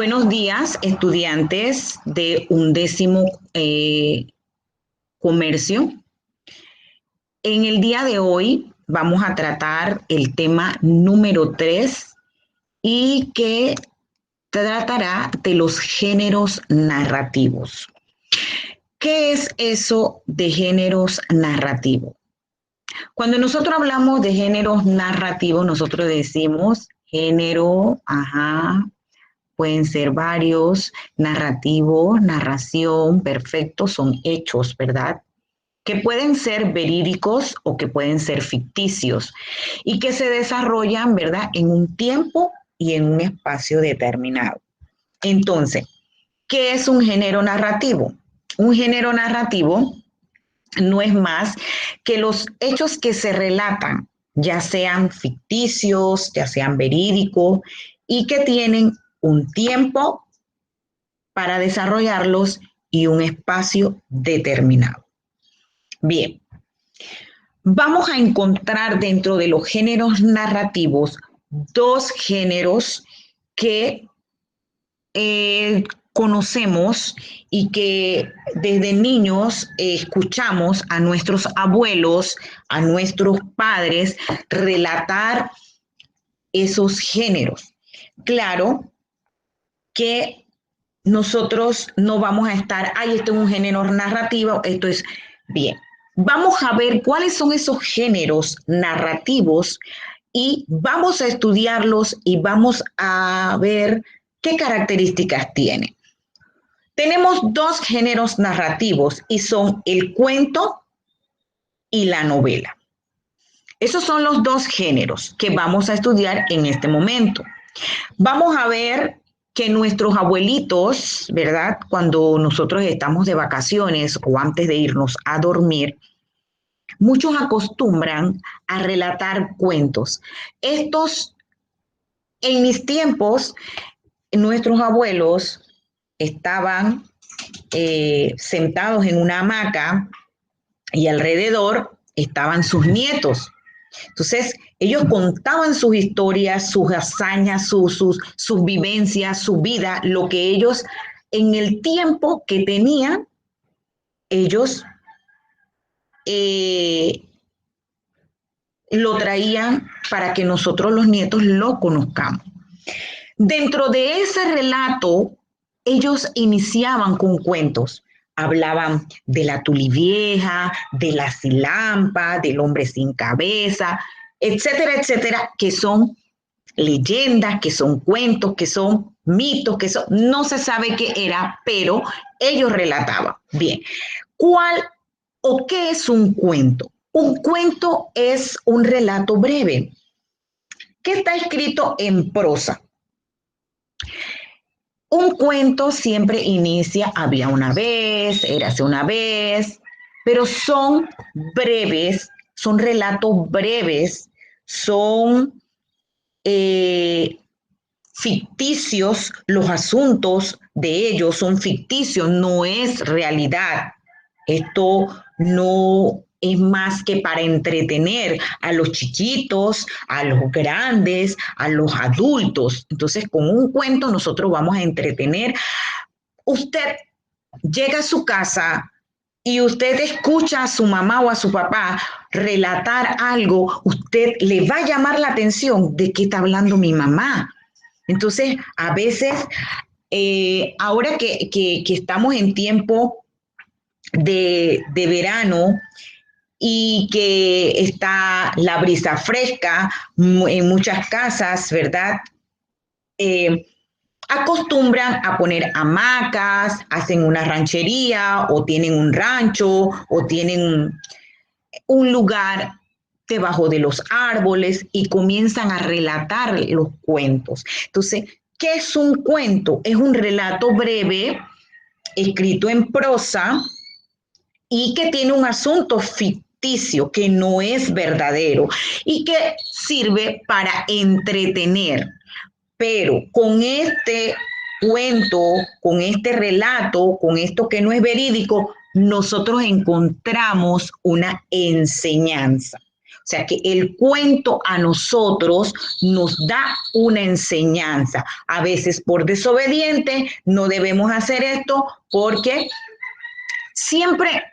Buenos días, estudiantes de 11º comercio. En el día de hoy vamos a tratar el tema número 3 y que tratará de los géneros narrativos. ¿Qué es eso de géneros narrativos? Cuando nosotros hablamos de géneros narrativos, nosotros decimos género, pueden ser varios, narrativo, narración, perfecto, son hechos, ¿verdad? Que pueden ser verídicos o que pueden ser ficticios y que se desarrollan, ¿verdad?, en un tiempo y en un espacio determinado. Entonces, ¿qué es un género narrativo? Un género narrativo no es más que los hechos que se relatan, ya sean ficticios, ya sean verídicos, y que tienen un tiempo para desarrollarlos y un espacio determinado. Bien, vamos a encontrar dentro de los géneros narrativos dos géneros que conocemos y que desde niños escuchamos a nuestros abuelos, a nuestros padres relatar esos géneros. Claro que nosotros no vamos a estar, esto es un género narrativo, esto es bien. Vamos a ver cuáles son esos géneros narrativos y vamos a estudiarlos y vamos a ver qué características tienen. Tenemos dos géneros narrativos y son el cuento y la novela. Esos son los dos géneros que vamos a estudiar en este momento. Vamos a ver que nuestros abuelitos, ¿verdad?, cuando nosotros estamos de vacaciones o antes de irnos a dormir, muchos acostumbran a relatar cuentos. Estos, en mis tiempos, nuestros abuelos estaban sentados en una hamaca y alrededor estaban sus nietos. Entonces, ellos contaban sus historias, sus hazañas, sus vivencias, su vida, lo que ellos, en el tiempo que tenían, ellos lo traían para que nosotros los nietos lo conozcamos. Dentro de ese relato, ellos iniciaban con cuentos. Hablaban de la tulivieja, de la cilampa, del hombre sin cabeza, etcétera, etcétera, que son leyendas, que son cuentos, que son mitos, que son, no se sabe qué era, pero ellos relataban. Bien, ¿cuál o qué es un cuento? Un cuento es un relato breve que está escrito en prosa. Un cuento siempre inicia, había una vez, érase una vez, pero son breves, son relatos breves, son ficticios, los asuntos de ellos son ficticios, no es realidad. Esto no es más que para entretener a los chiquitos, a los grandes, a los adultos. Entonces, con un cuento nosotros vamos a entretener. Usted llega a su casa y usted escucha a su mamá o a su papá relatar algo, usted le va a llamar la atención de qué está hablando mi mamá. Entonces, a veces, ahora que estamos en tiempo de verano y que está la brisa fresca en muchas casas, ¿verdad? Acostumbran a poner hamacas, hacen una ranchería o tienen un rancho o tienen un lugar debajo de los árboles y comienzan a relatar los cuentos. Entonces, ¿qué es un cuento? Es un relato breve, escrito en prosa y que tiene un asunto ficticio, que no es verdadero y que sirve para entretener. Pero con este cuento, con este relato, con esto que no es verídico, nosotros encontramos una enseñanza. O sea que el cuento a nosotros nos da una enseñanza. A veces por desobediente no debemos hacer esto porque siempre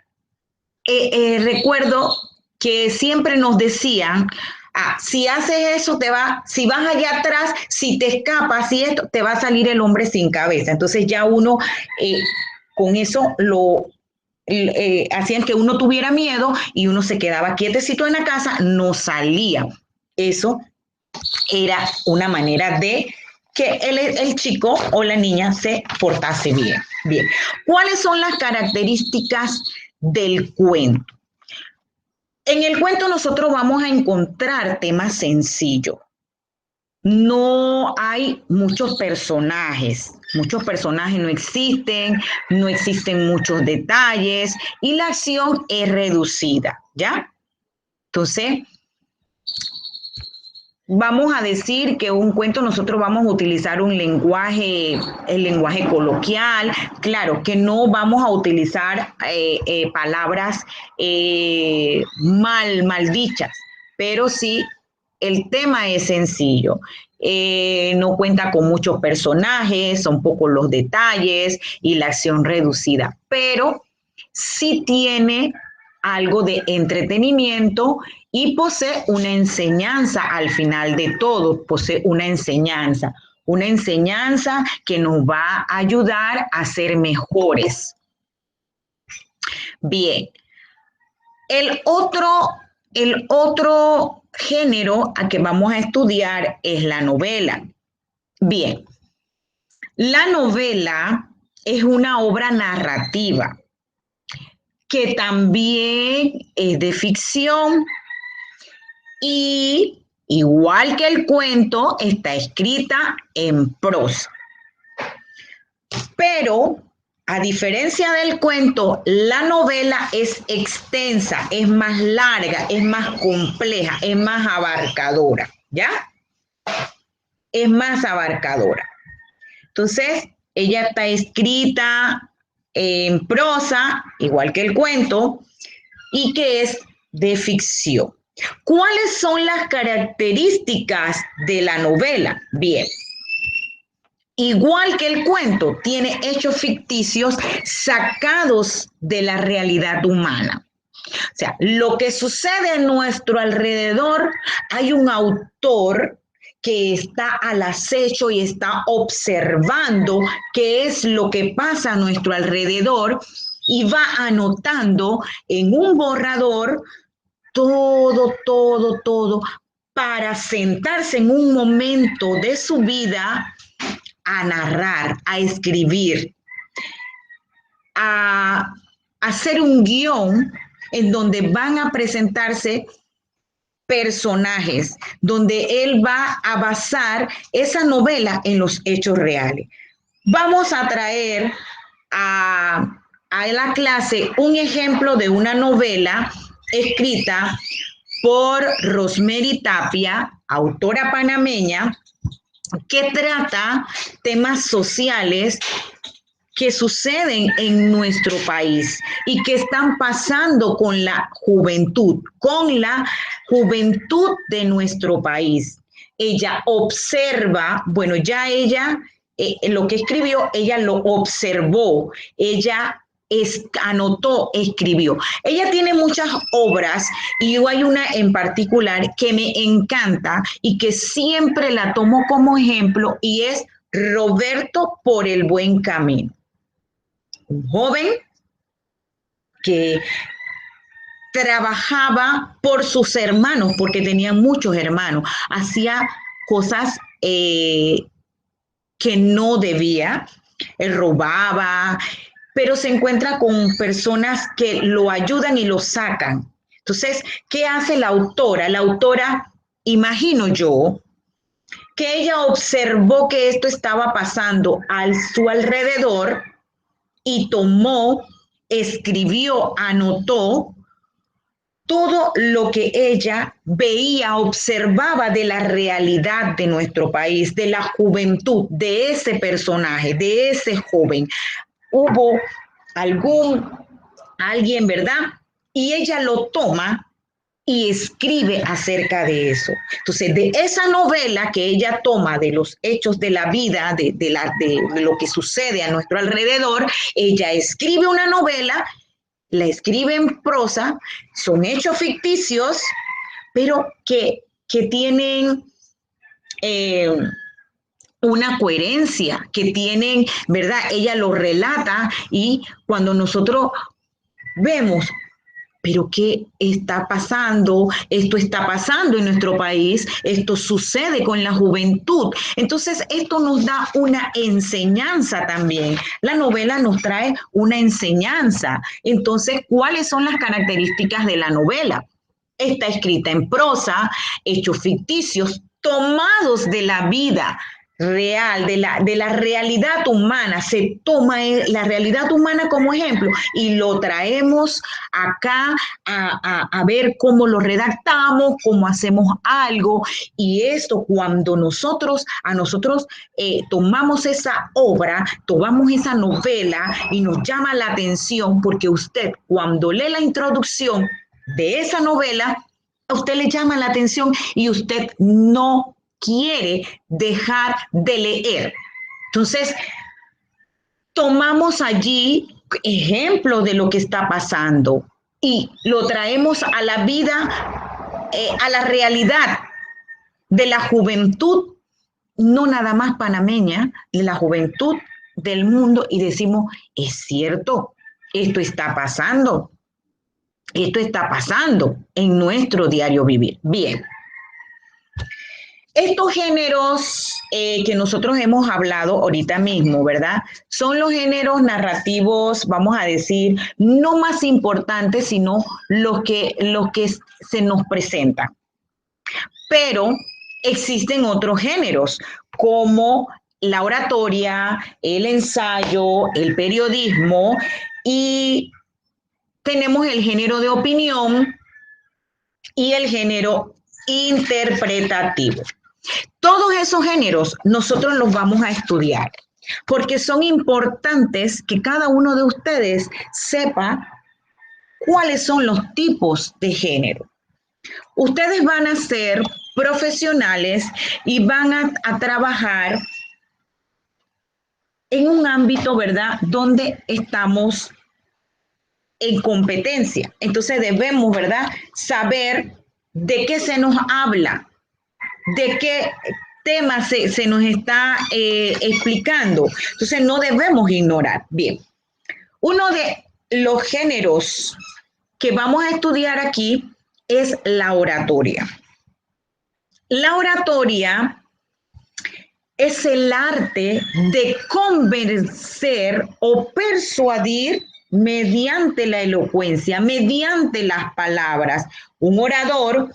recuerdo que siempre nos decían, si haces eso, si vas allá atrás, si te escapas, si esto, te va a salir el hombre sin cabeza. Entonces ya uno con eso hacían que uno tuviera miedo y uno se quedaba quietecito en la casa, no salía. Eso era una manera de que el chico o la niña se portase bien. Bien, ¿cuáles son las características del cuento? En el cuento nosotros vamos a encontrar temas sencillos. No hay muchos personajes no existen muchos detalles y la acción es reducida, ¿ya? Entonces, vamos a decir que un cuento nosotros vamos a utilizar el lenguaje coloquial, claro que no vamos a utilizar palabras mal dichas, pero sí el tema es sencillo. No cuenta con muchos personajes, son pocos los detalles y la acción reducida, pero sí tiene algo de entretenimiento y posee una enseñanza al final de todo, posee una enseñanza que nos va a ayudar a ser mejores. Bien, el otro género a que vamos a estudiar es la novela. Bien, la novela es una obra narrativa que también es de ficción y igual que el cuento está escrita en prosa. Pero a diferencia del cuento, la novela es extensa, es más larga, es más compleja, es más abarcadora, ¿ya? Es más abarcadora. Entonces, ella está escrita en prosa, igual que el cuento, y que es de ficción. ¿Cuáles son las características de la novela? Bien, igual que el cuento, tiene hechos ficticios sacados de la realidad humana. O sea, lo que sucede a nuestro alrededor, hay un autor que está al acecho y está observando qué es lo que pasa a nuestro alrededor y va anotando en un borrador todo, para sentarse en un momento de su vida a narrar, a escribir, a hacer un guión en donde van a presentarse personajes, donde él va a basar esa novela en los hechos reales. Vamos a traer a la clase un ejemplo de una novela escrita por Rosemary Tapia, autora panameña, que trata temas sociales que suceden en nuestro país y que están pasando con la juventud de nuestro país. Ella observa, bueno, ya ella, lo que escribió, ella lo observó, ella anotó, escribió. Ella tiene muchas obras y hay una en particular que me encanta y que siempre la tomo como ejemplo y es Roberto por el buen camino. Un joven que trabajaba por sus hermanos, porque tenía muchos hermanos, hacía cosas que no debía, él robaba, pero se encuentra con personas que lo ayudan y lo sacan. Entonces, ¿qué hace la autora? La autora, imagino yo, que ella observó que esto estaba pasando a su alrededor y tomó, escribió, anotó todo lo que ella veía, observaba de la realidad de nuestro país, de la juventud, de ese personaje, de ese joven. Hubo alguien, ¿verdad? Y ella lo toma y escribe acerca de eso. Entonces, de esa novela que ella toma de los hechos de la vida, de lo que sucede a nuestro alrededor, ella escribe una novela, la escribe en prosa, son hechos ficticios, pero que tienen una coherencia, que tienen, ¿verdad? Ella lo relata y cuando nosotros vemos, pero ¿qué está pasando? Esto está pasando en nuestro país, esto sucede con la juventud. Entonces, esto nos da una enseñanza también. La novela nos trae una enseñanza. Entonces, ¿cuáles son las características de la novela? Está escrita en prosa, hechos ficticios, tomados de la vida real, de la realidad humana. Se toma la realidad humana como ejemplo y lo traemos acá a ver cómo lo redactamos, cómo hacemos algo. Y esto cuando nosotros tomamos esa obra, tomamos esa novela y nos llama la atención porque usted cuando lee la introducción de esa novela, a usted le llama la atención y usted no quiere dejar de leer. Entonces, tomamos allí ejemplo de lo que está pasando y lo traemos a la vida, a la realidad de la juventud, no nada más panameña, de la juventud del mundo y decimos, es cierto, esto está pasando. Esto está pasando en nuestro diario vivir. Bien. Estos géneros que nosotros hemos hablado ahorita mismo, ¿verdad? Son los géneros narrativos, vamos a decir, no más importantes, sino los que se nos presentan. Pero existen otros géneros, como la oratoria, el ensayo, el periodismo, y tenemos el género de opinión y el género interpretativo. Todos esos géneros nosotros los vamos a estudiar porque son importantes que cada uno de ustedes sepa cuáles son los tipos de género. Ustedes van a ser profesionales y van a trabajar en un ámbito, ¿verdad?, donde estamos en competencia. Entonces debemos, ¿verdad?, saber de qué se nos habla, de qué tema se nos está explicando. Entonces no debemos ignorar. Bien, uno de los géneros que vamos a estudiar aquí es la oratoria. La oratoria es el arte de convencer o persuadir mediante la elocuencia, mediante las palabras. Un orador,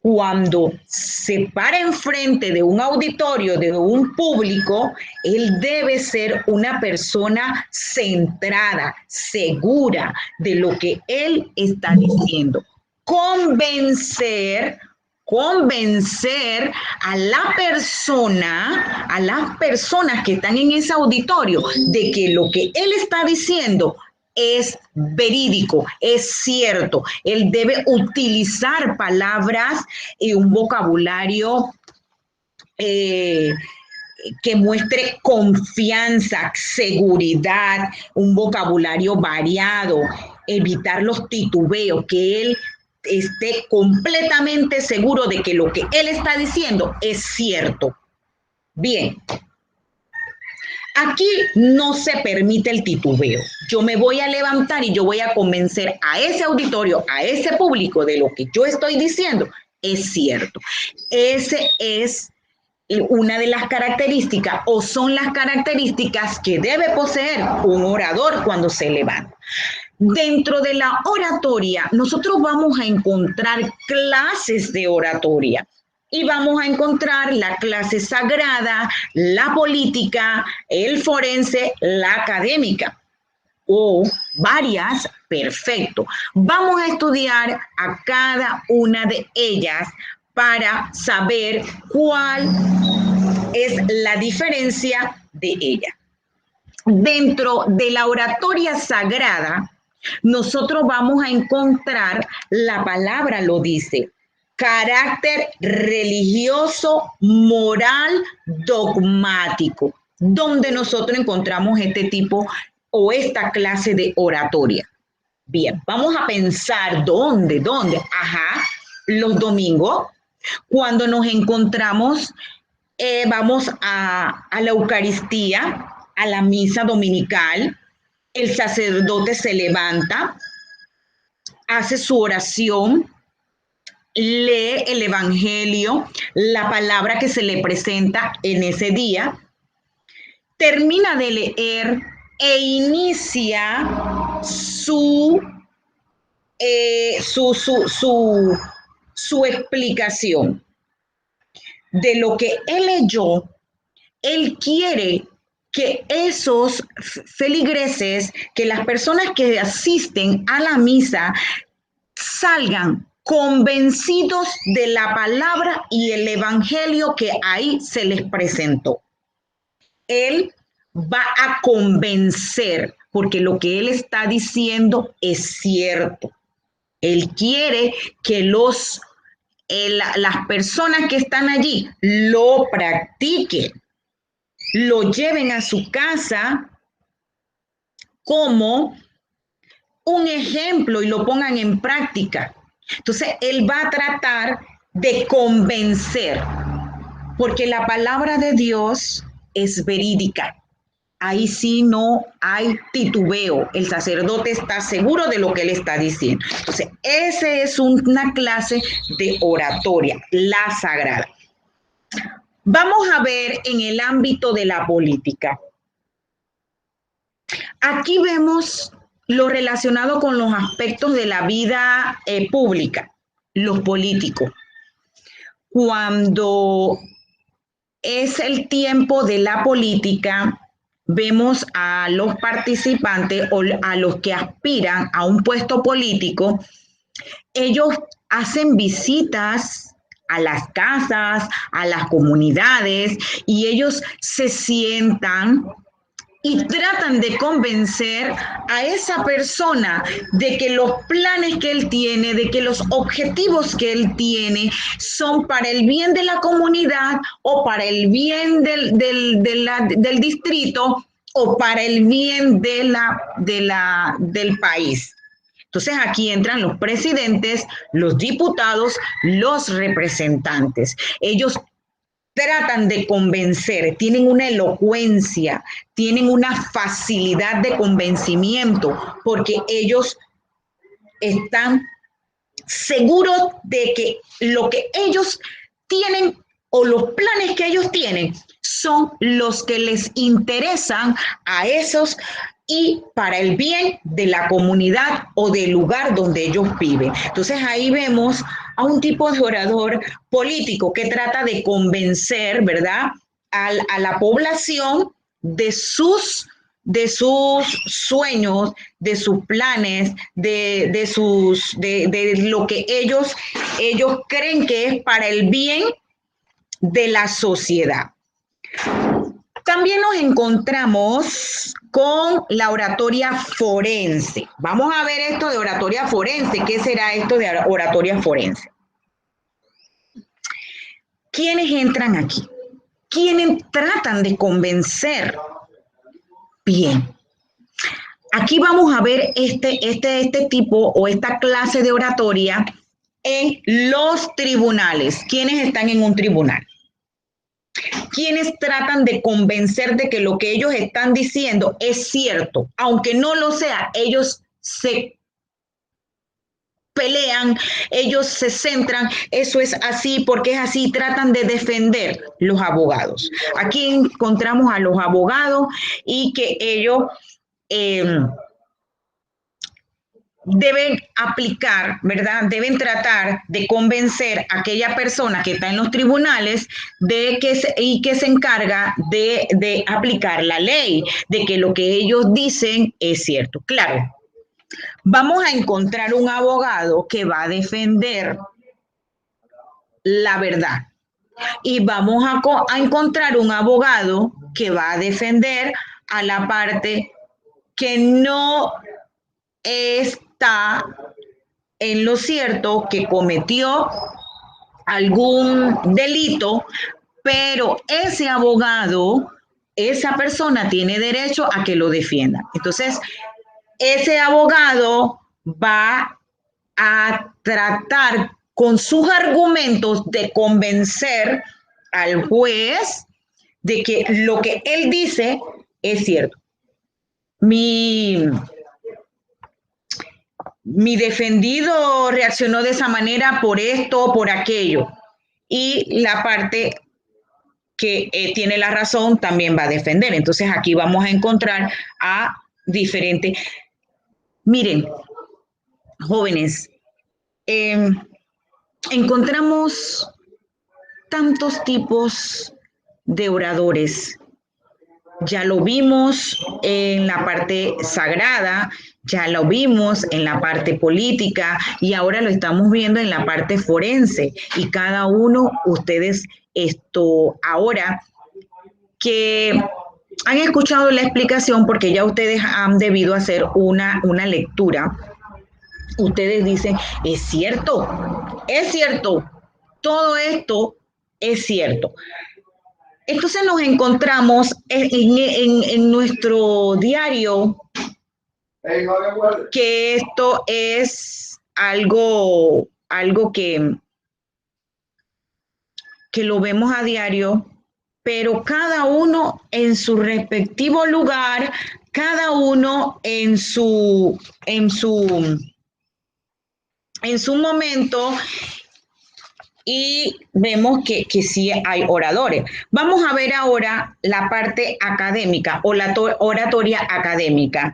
cuando se para enfrente de un auditorio, de un público, él debe ser una persona centrada, segura de lo que él está diciendo. Convencer a la persona, a las personas que están en ese auditorio, de que lo que él está diciendo es verídico, es cierto. Él debe utilizar palabras y un vocabulario que muestre confianza, seguridad, un vocabulario variado, evitar los titubeos, que él esté completamente seguro de que lo que él está diciendo es cierto. Bien. Aquí no se permite el titubeo. Yo me voy a levantar y yo voy a convencer a ese auditorio, a ese público de lo que yo estoy diciendo es cierto. Ese es una de las características o son las características que debe poseer un orador cuando se levanta. Dentro de la oratoria, nosotros vamos a encontrar clases de oratoria. Y vamos a encontrar la clase sagrada, la política, el forense, la académica o varias, perfecto. Vamos a estudiar a cada una de ellas para saber cuál es la diferencia de ella. Dentro de la oratoria sagrada, nosotros vamos a encontrar, la palabra lo dice, carácter religioso, moral, dogmático, donde nosotros encontramos este tipo o esta clase de oratoria. Bien, vamos a pensar dónde. Ajá, los domingos, cuando nos encontramos, vamos a la Eucaristía, a la misa dominical, el sacerdote se levanta, hace su oración, lee el Evangelio, la palabra que se le presenta en ese día, termina de leer e inicia su explicación de lo que él leyó. Él quiere que esos feligreses, que las personas que asisten a la misa, salgan convencidos de la palabra y el evangelio que ahí se les presentó. Él va a convencer, porque lo que él está diciendo es cierto. Él quiere que las personas que están allí lo practiquen, lo lleven a su casa como un ejemplo y lo pongan en práctica. Entonces, él va a tratar de convencer, porque la palabra de Dios es verídica. Ahí sí no hay titubeo. El sacerdote está seguro de lo que él está diciendo. Entonces, esa es una clase de oratoria, la sagrada. Vamos a ver en el ámbito de la política. Aquí vemos lo relacionado con los aspectos de la vida pública, los políticos. Cuando es el tiempo de la política, vemos a los participantes o a los que aspiran a un puesto político, ellos hacen visitas a las casas, a las comunidades, y ellos se sientan y tratan de convencer a esa persona de que los planes que él tiene, de que los objetivos que él tiene son para el bien de la comunidad o para el bien del distrito o para el bien del país. Entonces aquí entran los presidentes, los diputados, los representantes. Ellos tratan de convencer, tienen una elocuencia, tienen una facilidad de convencimiento, porque ellos están seguros de que lo que ellos tienen o los planes que ellos tienen son los que les interesan a esos y para el bien de la comunidad o del lugar donde ellos viven. Entonces ahí vemos a un tipo de orador político que trata de convencer, ¿verdad?, a la población de sus sueños, de sus planes, de lo que ellos creen que es para el bien de la sociedad. También nos encontramos con la oratoria forense. Vamos a ver esto de oratoria forense. ¿Qué será esto de oratoria forense? ¿Quiénes entran aquí? ¿Quiénes tratan de convencer? Bien. Aquí vamos a ver este tipo o esta clase de oratoria en los tribunales. ¿Quiénes están en un tribunal? Quienes tratan de convencer de que lo que ellos están diciendo es cierto, aunque no lo sea, ellos se pelean, ellos se centran, eso es así, porque es así, tratan de defender los abogados. Aquí encontramos a los abogados y que ellos deben aplicar, ¿verdad? Deben tratar de convencer a aquella persona que está en los tribunales que se encarga de aplicar la ley, de que lo que ellos dicen es cierto. Claro, vamos a encontrar un abogado que va a defender la verdad y vamos a encontrar un abogado que va a defender a la parte que no está en lo cierto que cometió algún delito, pero ese abogado, esa persona tiene derecho a que lo defienda. Entonces, ese abogado va a tratar con sus argumentos de convencer al juez de que lo que él dice es cierto. Mi, mi defendido reaccionó de esa manera por esto, por aquello. Y la parte que tiene la razón también va a defender. Entonces aquí vamos a encontrar a diferentes. Miren, jóvenes, eh, encontramos tantos tipos de oradores. Ya lo vimos en la parte sagrada, ya lo vimos en la parte política y ahora lo estamos viendo en la parte forense. Y cada uno, ustedes ahora que han escuchado la explicación, porque ya ustedes han debido hacer una lectura, ustedes dicen, es cierto, todo esto es cierto. Entonces nos encontramos en nuestro diario que esto es algo que lo vemos a diario, pero cada uno en su respectivo lugar, cada uno en su momento, y vemos que sí hay oradores. Vamos a ver ahora la parte académica o la oratoria académica.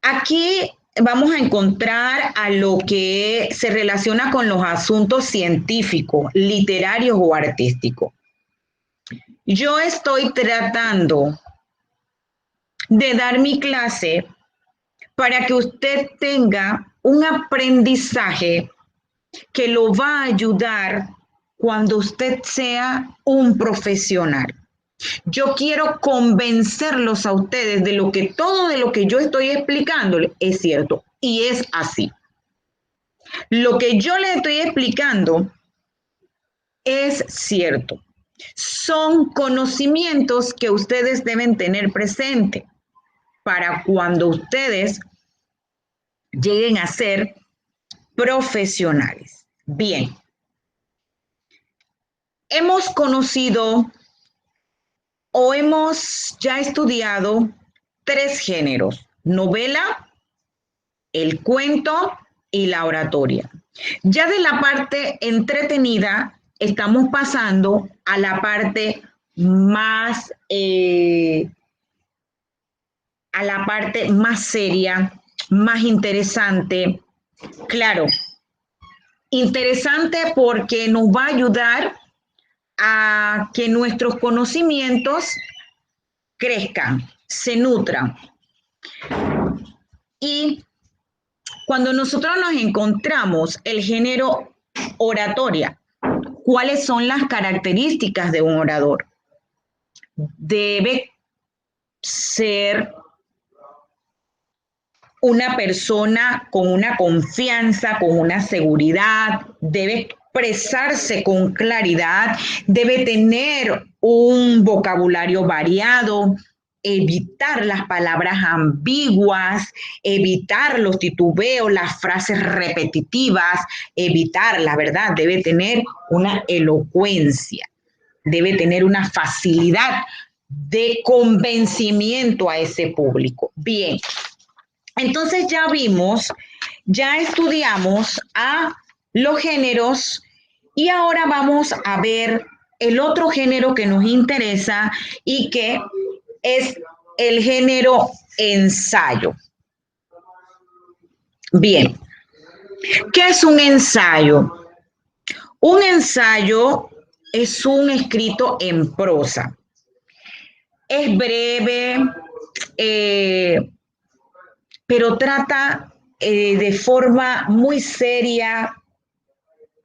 Aquí vamos a encontrar a lo que se relaciona con los asuntos científicos, literarios o artísticos. Yo estoy tratando de dar mi clase para que usted tenga un aprendizaje que lo va a ayudar cuando usted sea un profesional. Yo quiero convencerlos a ustedes de lo que todo de lo que yo estoy explicándoles es cierto y es así. Lo que yo les estoy explicando es cierto. Son conocimientos que ustedes deben tener presente para cuando ustedes lleguen a ser profesionales. Bien, hemos conocido o hemos ya estudiado 3 géneros: novela, el cuento y la oratoria. Ya de la parte entretenida estamos pasando a la parte más seria, más interesante. Claro, interesante porque nos va a ayudar a que nuestros conocimientos crezcan, se nutran. Y cuando nosotros nos encontramos el género oratoria, ¿cuáles son las características de un orador? Debe ser una persona con una confianza, con una seguridad, debe expresarse con claridad, debe tener un vocabulario variado, evitar las palabras ambiguas, evitar los titubeos, las frases repetitivas, evitar, la verdad, debe tener una elocuencia, debe tener una facilidad de convencimiento a ese público. Bien, entonces ya estudiamos a los géneros y ahora vamos a ver el otro género que nos interesa y que es el género ensayo. Bien, ¿qué es un ensayo? Un ensayo es un escrito en prosa. Es breve, pero trata de forma muy seria,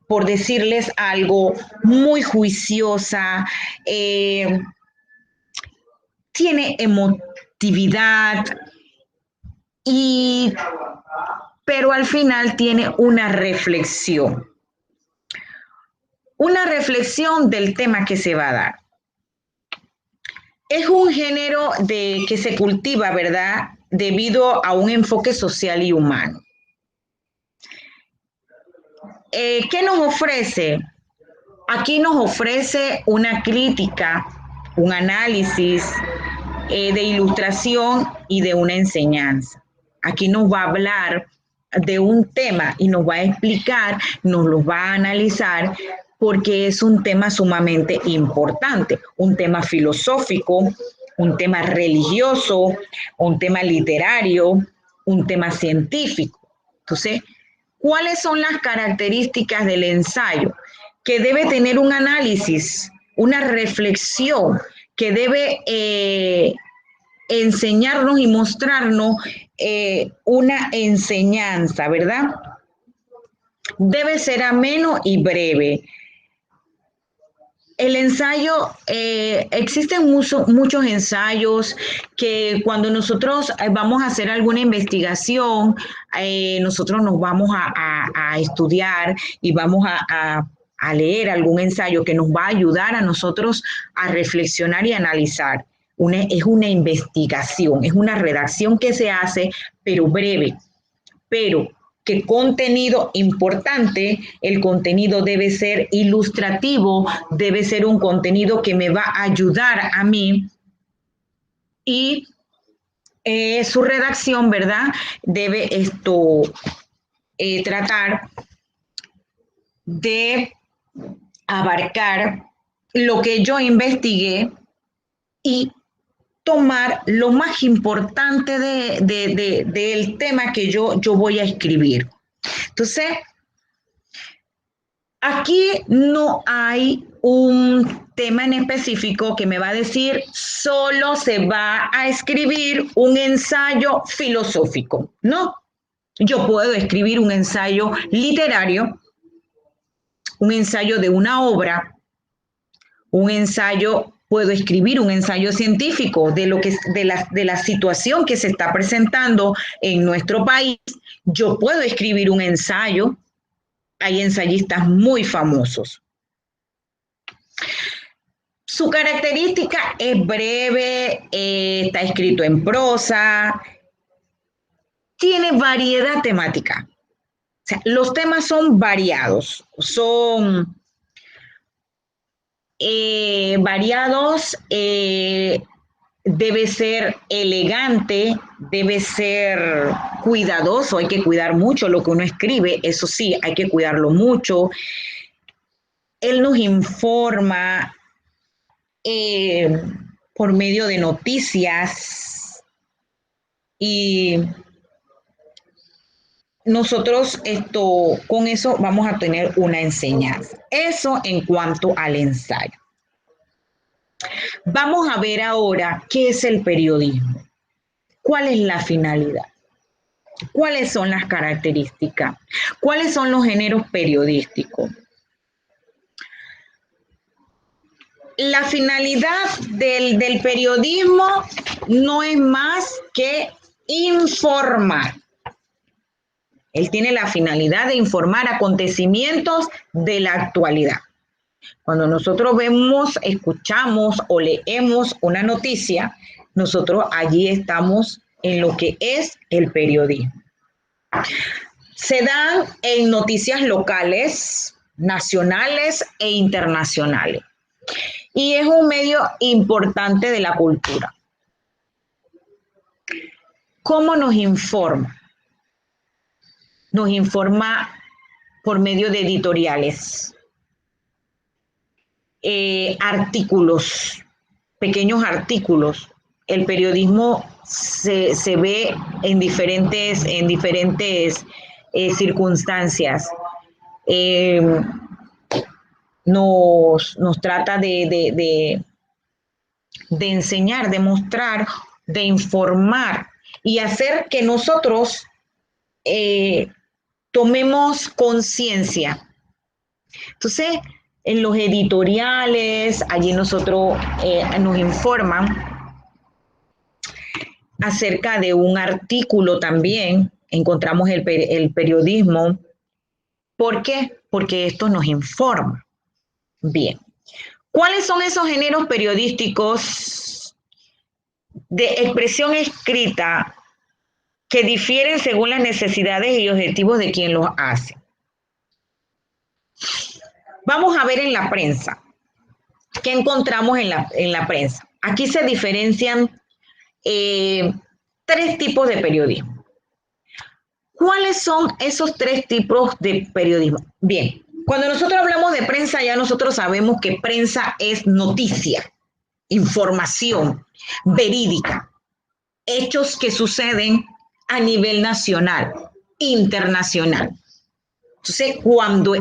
por decirles algo, muy juiciosa, tiene emotividad, pero al final tiene una reflexión del tema que se va a dar. Es un género que se cultiva, ¿verdad?, debido a un enfoque social y humano. ¿Qué nos ofrece? Aquí nos ofrece una crítica, un análisis de ilustración y de una enseñanza. Aquí nos va a hablar de un tema y nos va a explicar, nos lo va a analizar, porque es un tema sumamente importante, un tema filosófico, un tema religioso, un tema literario, un tema científico. Entonces, ¿cuáles son las características del ensayo? Que debe tener un análisis, una reflexión, que debe enseñarnos y mostrarnos una enseñanza, ¿verdad? Debe ser ameno y breve. El ensayo, existen muchos ensayos que cuando nosotros vamos a hacer alguna investigación, nosotros nos vamos a estudiar y vamos a leer algún ensayo que nos va a ayudar a nosotros a reflexionar y analizar. Es una investigación, es una redacción que se hace, pero breve, pero ¿qué contenido importante? El contenido debe ser ilustrativo, debe ser un contenido que me va a ayudar a mí y su redacción, ¿verdad? Debe tratar de abarcar lo que yo investigué y tomar lo más importante del tema que yo voy a escribir. Entonces, aquí no hay un tema en específico que me va a decir solo se va a escribir un ensayo filosófico. No, yo puedo escribir un ensayo literario, un ensayo de una obra, puedo escribir un ensayo científico de la situación que se está presentando en nuestro país. Yo puedo escribir un ensayo. Hay ensayistas muy famosos. Su característica es breve, está escrito en prosa, tiene variedad temática. O sea, los temas son variados, debe ser elegante, debe ser cuidadoso, hay que cuidar mucho lo que uno escribe, eso sí, hay que cuidarlo mucho. Él nos informa por medio de noticias y nosotros con eso vamos a tener una enseñanza. Eso en cuanto al ensayo. Vamos a ver ahora qué es el periodismo. ¿Cuál es la finalidad? ¿Cuáles son las características? ¿Cuáles son los géneros periodísticos? La finalidad del periodismo no es más que informar. Él tiene la finalidad de informar acontecimientos de la actualidad. Cuando nosotros vemos, escuchamos o leemos una noticia, nosotros allí estamos en lo que es el periodismo. Se dan en noticias locales, nacionales e internacionales. Y es un medio importante de la cultura. ¿Cómo nos informa? Nos informa por medio de editoriales, artículos, pequeños artículos. El periodismo se ve en diferentes circunstancias. Nos trata de enseñar, de mostrar, de informar y hacer que nosotros tomemos conciencia. Entonces, en los editoriales, allí nosotros nos informan acerca de un artículo también, encontramos el periodismo. ¿Por qué? Porque esto nos informa. Bien. ¿Cuáles son esos géneros periodísticos de expresión escrita que difieren según las necesidades y objetivos de quien los hace? Vamos a ver en la prensa. ¿Qué encontramos en la prensa? Aquí se diferencian tres tipos de periodismo. ¿Cuáles son esos tres tipos de periodismo? Bien, cuando nosotros hablamos de prensa, ya nosotros sabemos que prensa es noticia, información verídica, hechos que suceden a nivel nacional, internacional. Entonces, cuando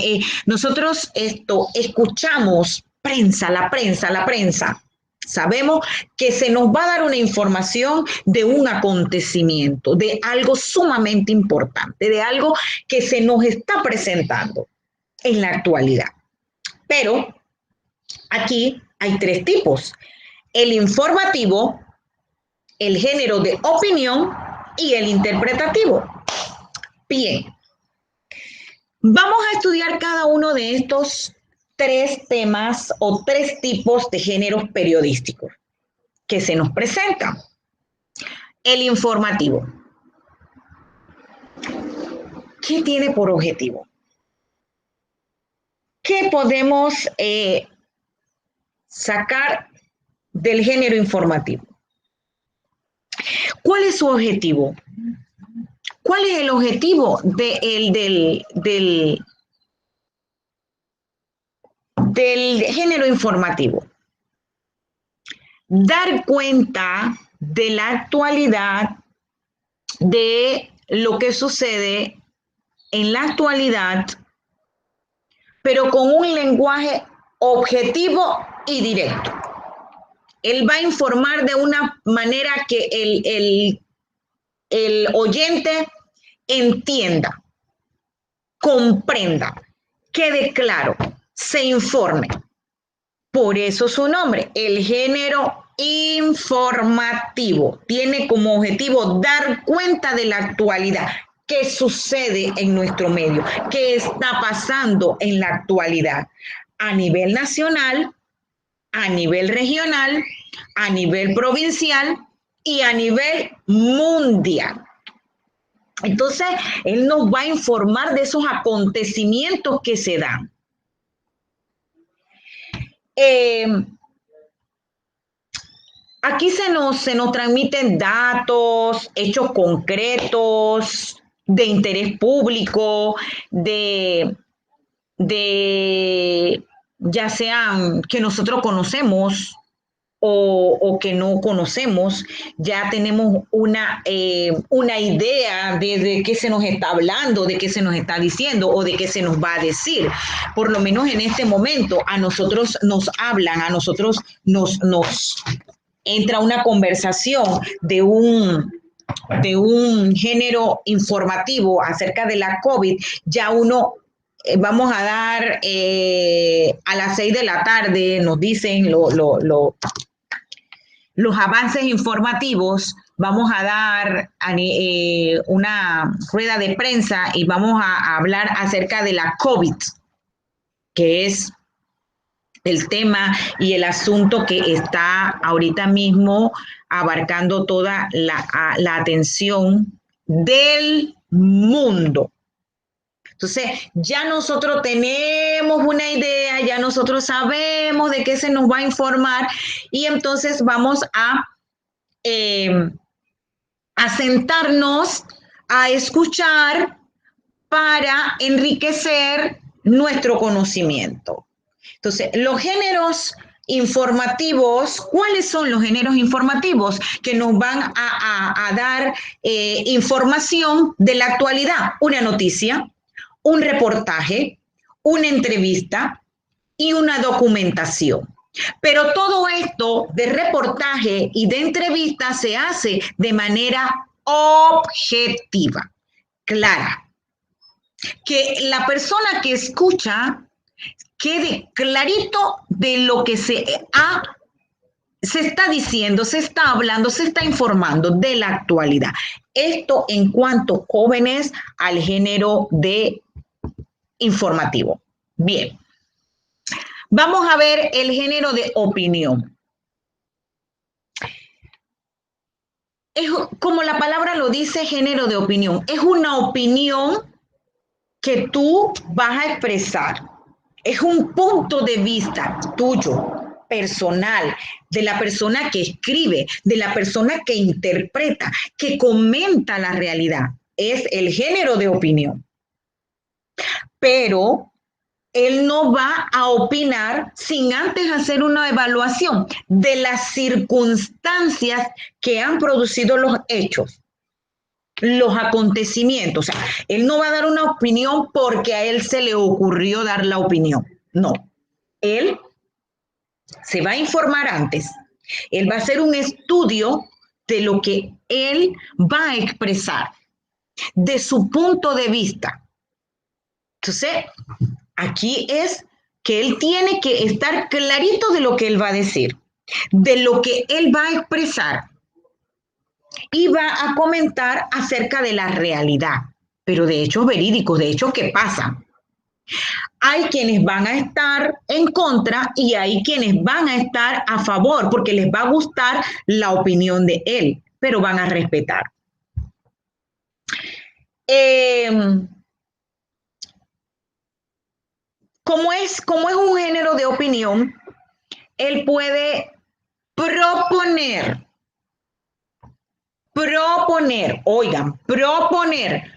nosotros escuchamos prensa, la prensa, sabemos que se nos va a dar una información de un acontecimiento, de algo sumamente importante, de algo que se nos está presentando en la actualidad. Pero aquí hay tres tipos: el informativo, el género de opinión y el interpretativo. Bien, vamos a estudiar cada uno de estos tres temas o tres tipos de géneros periodísticos que se nos presentan. El informativo. ¿Qué tiene por objetivo? ¿Qué podemos sacar del género informativo? ¿Cuál es su objetivo? ¿Cuál es el objetivo del género informativo? Dar cuenta de la actualidad, de lo que sucede en la actualidad, pero con un lenguaje objetivo y directo. Él va a informar de una manera que el oyente entienda, comprenda, quede claro, se informe. Por eso su nombre, el género informativo, tiene como objetivo dar cuenta de la actualidad, qué sucede en nuestro medio, qué está pasando en la actualidad, a nivel nacional, a nivel regional, a nivel provincial y a nivel mundial. Entonces, él nos va a informar de esos acontecimientos que se dan. Aquí se nos transmiten datos, hechos concretos, de interés público, de ya sean que nosotros conocemos o que no conocemos, ya tenemos una idea de qué se nos está hablando, de qué se nos está diciendo o de qué se nos va a decir. Por lo menos en este momento a nosotros nos hablan, a nosotros nos entra una conversación de un género informativo acerca de la COVID, ya uno vamos a dar a las 6 de la tarde, nos dicen los avances informativos, vamos a dar una rueda de prensa y vamos a hablar acerca de la COVID, que es el tema y el asunto que está ahorita mismo abarcando toda la atención del mundo. Entonces, ya nosotros tenemos una idea, ya nosotros sabemos de qué se nos va a informar y entonces vamos a sentarnos a escuchar para enriquecer nuestro conocimiento. Entonces, los géneros informativos, ¿cuáles son los géneros informativos que nos van a dar información de la actualidad? Una noticia, un reportaje, una entrevista y una documentación. Pero todo esto de reportaje y de entrevista se hace de manera objetiva, clara. Que la persona que escucha quede clarito de lo que se ha se está diciendo, se está hablando, se está informando de la actualidad. Esto en cuanto, jóvenes, al género de informativo. Bien, vamos a ver el género de opinión. Es, como la palabra lo dice, género de opinión. Es una opinión que tú vas a expresar. Es un punto de vista tuyo, personal, de la persona que escribe, de la persona que interpreta, que comenta la realidad. Es el género de opinión. Pero él no va a opinar sin antes hacer una evaluación de las circunstancias que han producido los hechos, los acontecimientos. O sea, él no va a dar una opinión porque a él se le ocurrió dar la opinión. No. Él se va a informar antes. Él va a hacer un estudio de lo que él va a expresar, de su punto de vista. Entonces, aquí es que él tiene que estar clarito de lo que él va a decir, de lo que él va a expresar y va a comentar acerca de la realidad, pero de hechos verídicos, de hechos que pasan. Hay quienes van a estar en contra y hay quienes van a estar a favor porque les va a gustar la opinión de él, pero van a respetar. Como es un género de opinión, él puede proponer,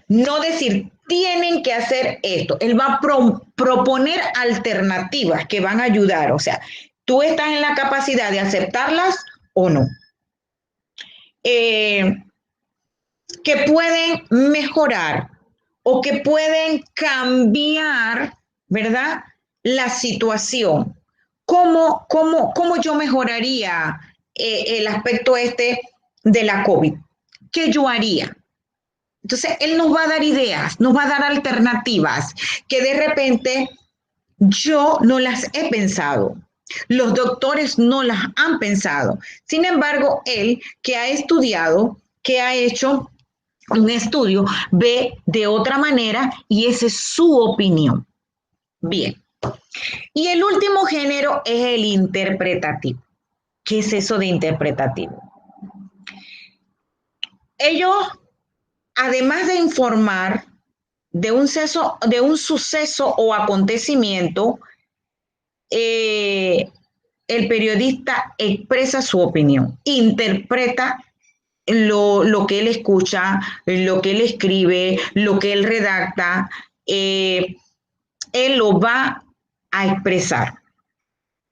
no decir tienen que hacer esto. Él va a proponer alternativas que van a ayudar. O sea, tú estás en la capacidad de aceptarlas o no. Que pueden mejorar o que pueden cambiar, ¿verdad? La situación. ¿Cómo yo mejoraría el aspecto este de la COVID? ¿Qué yo haría? Entonces, él nos va a dar ideas, nos va a dar alternativas que de repente yo no las he pensado. Los doctores no las han pensado. Sin embargo, él que ha estudiado, que ha hecho un estudio, ve de otra manera y esa es su opinión. Bien. Y el último género es el interpretativo. ¿Qué es eso de interpretativo? Ellos, además de informar de un suceso o acontecimiento, el periodista expresa su opinión, interpreta lo que él escucha, lo que él escribe, lo que él redacta, él lo va a expresar.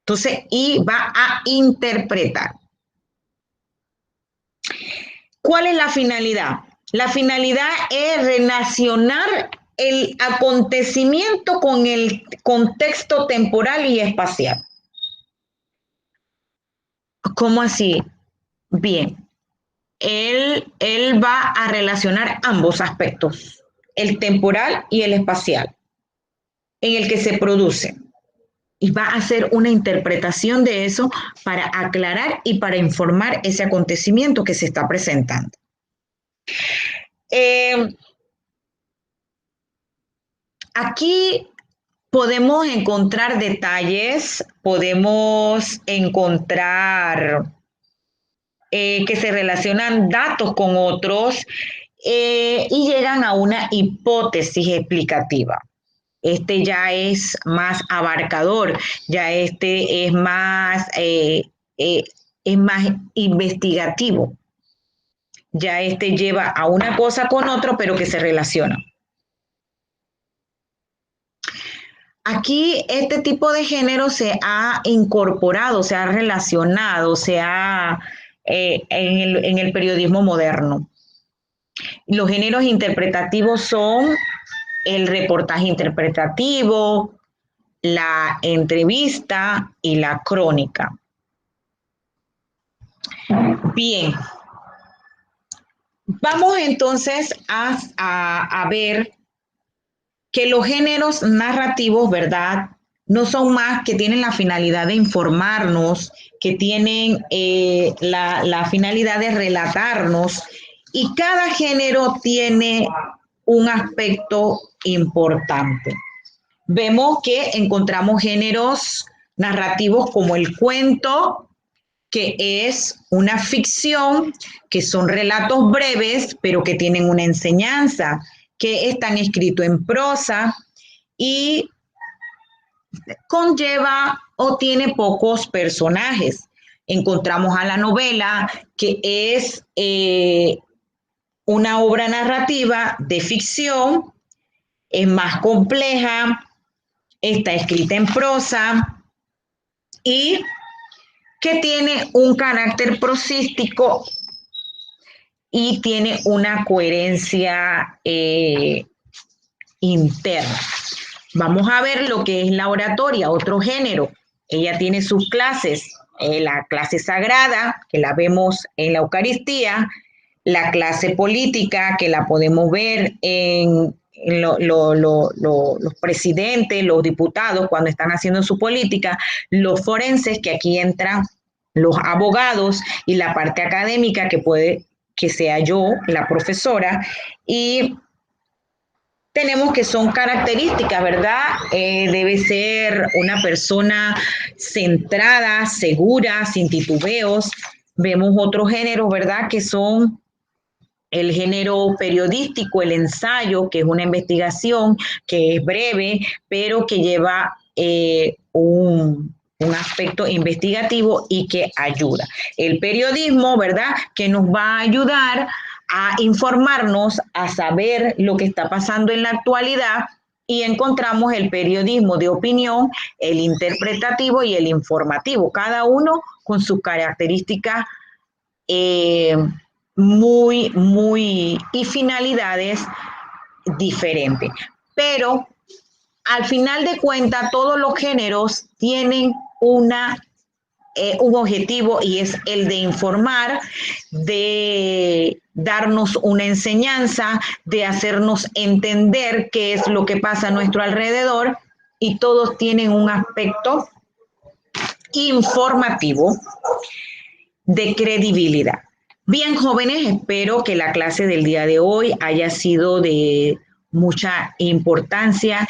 Entonces, y va a interpretar. ¿Cuál es la finalidad? La finalidad es relacionar el acontecimiento con el contexto temporal y espacial. ¿Cómo así? Bien, él va a relacionar ambos aspectos, el temporal y el espacial, en el que se produce. Y va a hacer una interpretación de eso para aclarar y para informar ese acontecimiento que se está presentando. Aquí podemos encontrar detalles, podemos encontrar que se relacionan datos con otros y llegan a una hipótesis explicativa. Este ya es más abarcador, ya este es más investigativo. Ya este lleva a una cosa con otro, pero que se relaciona. Aquí este tipo de género se ha incorporado, se ha relacionado, se ha en el periodismo moderno. Los géneros interpretativos son el reportaje interpretativo, la entrevista y la crónica. Bien, vamos entonces a ver que los géneros narrativos, ¿verdad? no son más que tienen la finalidad de informarnos, que tienen la finalidad de relatarnos, y cada género tiene un aspecto importante. Vemos que encontramos géneros narrativos como el cuento, que es una ficción, que son relatos breves, pero que tienen una enseñanza, que están escritos en prosa y conlleva o tiene pocos personajes. Encontramos a la novela, que es una obra narrativa de ficción, es más compleja, está escrita en prosa y que tiene un carácter prosístico y tiene una coherencia interna. Vamos a ver lo que es la oratoria, otro género. Ella tiene sus clases, la clase sagrada, que la vemos en la Eucaristía, la clase política, que la podemos ver en los presidentes, los diputados, cuando están haciendo su política, los forenses, que aquí entran los abogados, y la parte académica, que puede que sea yo, la profesora, y tenemos que son características, ¿verdad? Debe ser una persona centrada, segura, sin titubeos. Vemos otros géneros, ¿verdad? Que son el género periodístico, el ensayo, que es una investigación que es breve, pero que lleva un aspecto investigativo y que ayuda. El periodismo, ¿verdad? Que nos va a ayudar a informarnos, a saber lo que está pasando en la actualidad, y encontramos el periodismo de opinión, el interpretativo y el informativo, cada uno con sus características y finalidades diferentes. Pero al final de cuentas, todos los géneros tienen un objetivo, y es el de informar, de darnos una enseñanza, de hacernos entender qué es lo que pasa a nuestro alrededor, y todos tienen un aspecto informativo de credibilidad. Bien, jóvenes, espero que la clase del día de hoy haya sido de mucha importancia.